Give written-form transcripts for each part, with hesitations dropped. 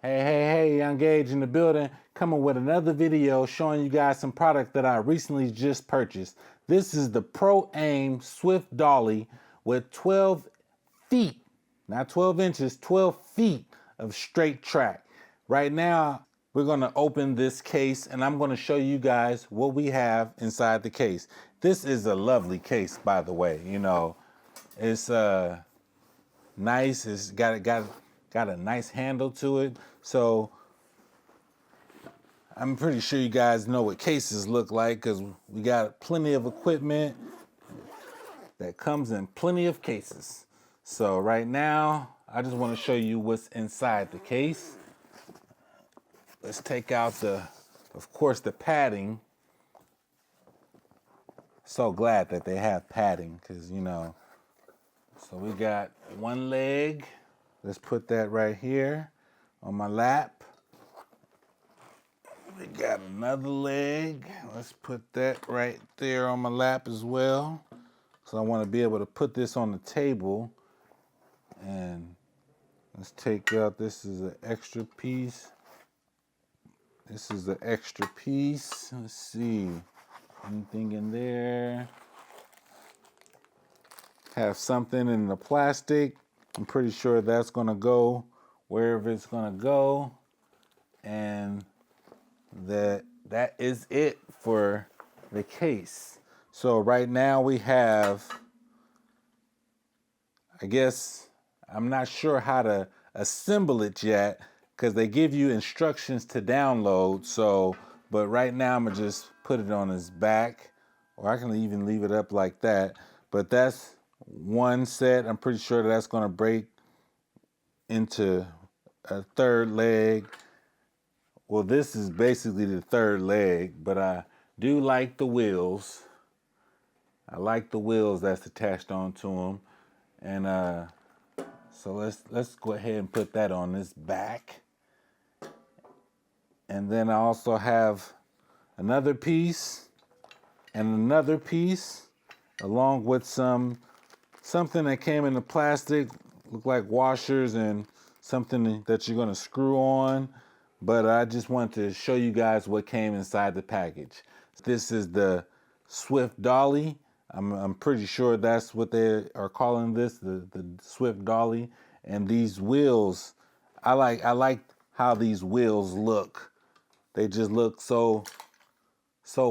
Hey, Young Gage in the building, coming with another video showing you guys some product that I recently just purchased. This is the PROAIM Swift Dolly with 12 feet, not 12 inches, 12 feet of straight track. Right now, we're gonna open this case and I'm gonna show you guys what we have inside the case. This is a lovely case, by the way. You know, it's nice. It's got a nice handle to it. So I'm pretty sure you guys know what cases look like because we got plenty of equipment that comes in plenty of cases. So right now, I just want to show you what's inside the case. Let's take out of course, the padding. So glad that they have padding because, you know, so we got one leg. Let's put that right here on my lap. We got another leg. Let's put that right there on my lap as well. So I want to be able to put this on the table. And let's take out, this is an extra piece. This is an extra piece. Let's see, anything in there? Have something in the plastic. I'm pretty sure that's gonna go wherever it's gonna go. And that is it for the case. So right now we have, I guess, I'm not sure how to assemble it yet because they give you instructions to download. So, but right now I'm gonna just put it on his back, or I can even leave it up like that. But that's one set. I'm pretty sure that's gonna break into a third leg. Well, this is basically the third leg, but I do like the wheels. I like the wheels that's attached onto them. And so let's go ahead and put that on this back. And then I also have another piece and another piece along with something that came in the plastic, look like washers and something that you're gonna screw on. But I just want to show you guys what came inside the package. This is the Swift Dolly. I'm pretty sure that's what they are calling this, the Swift Dolly. And these wheels, I like how these wheels look. They just look so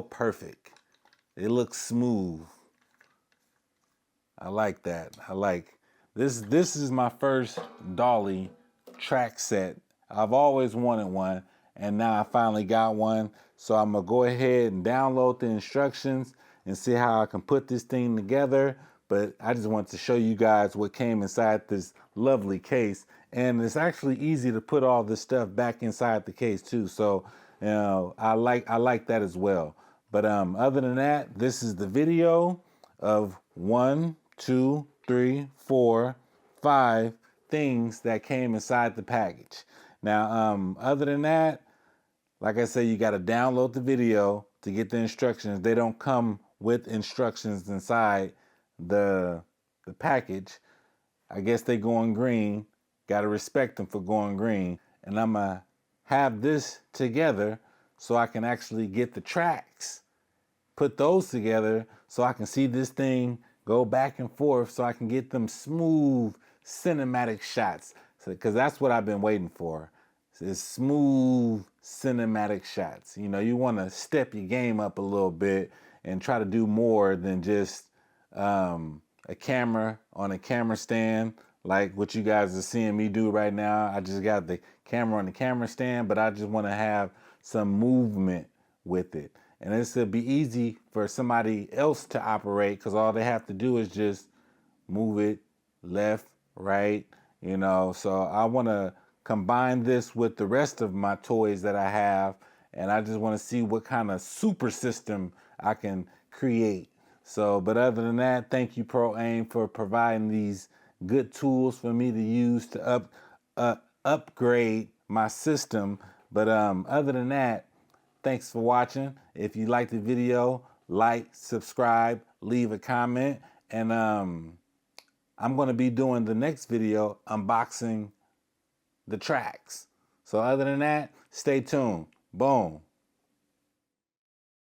perfect. They look smooth. I like that. I like this. This is my first dolly track set. I've always wanted one, and now I finally got one. So I'm gonna go ahead and download the instructions and see how I can put this thing together. But I just want to show you guys what came inside this lovely case. And it's actually easy to put all this stuff back inside the case too. So, you know, I like that as well. But other than that, this is the video of 1, 2, 3, 4, 5 things that came inside the package. Now, other than that, like I said, you got to download the video to get the instructions. They don't come with instructions inside the package. I guess they going green. Got to respect them for going green. And I'm going to have this together so I can actually get the tracks, put those together so I can see this thing go back and forth so I can get them smooth cinematic shots. Because that's what I've been waiting for. It's smooth cinematic shots. You know, you want to step your game up a little bit and try to do more than just a camera on a camera stand like what you guys are seeing me do right now. I just got the camera on the camera stand, but I just want to have some movement with it. And this will be easy for somebody else to operate because all they have to do is just move it left, right, you know. So I want to combine this with the rest of my toys that I have, and I just want to see what kind of super system I can create. So, but other than that, thank you, PROAIM, for providing these good tools for me to use to upgrade my system. But other than that, thanks for watching. If you liked the video, like, subscribe, leave a comment, and I'm going to be doing the next video unboxing the tracks. So other than that, stay tuned. Boom.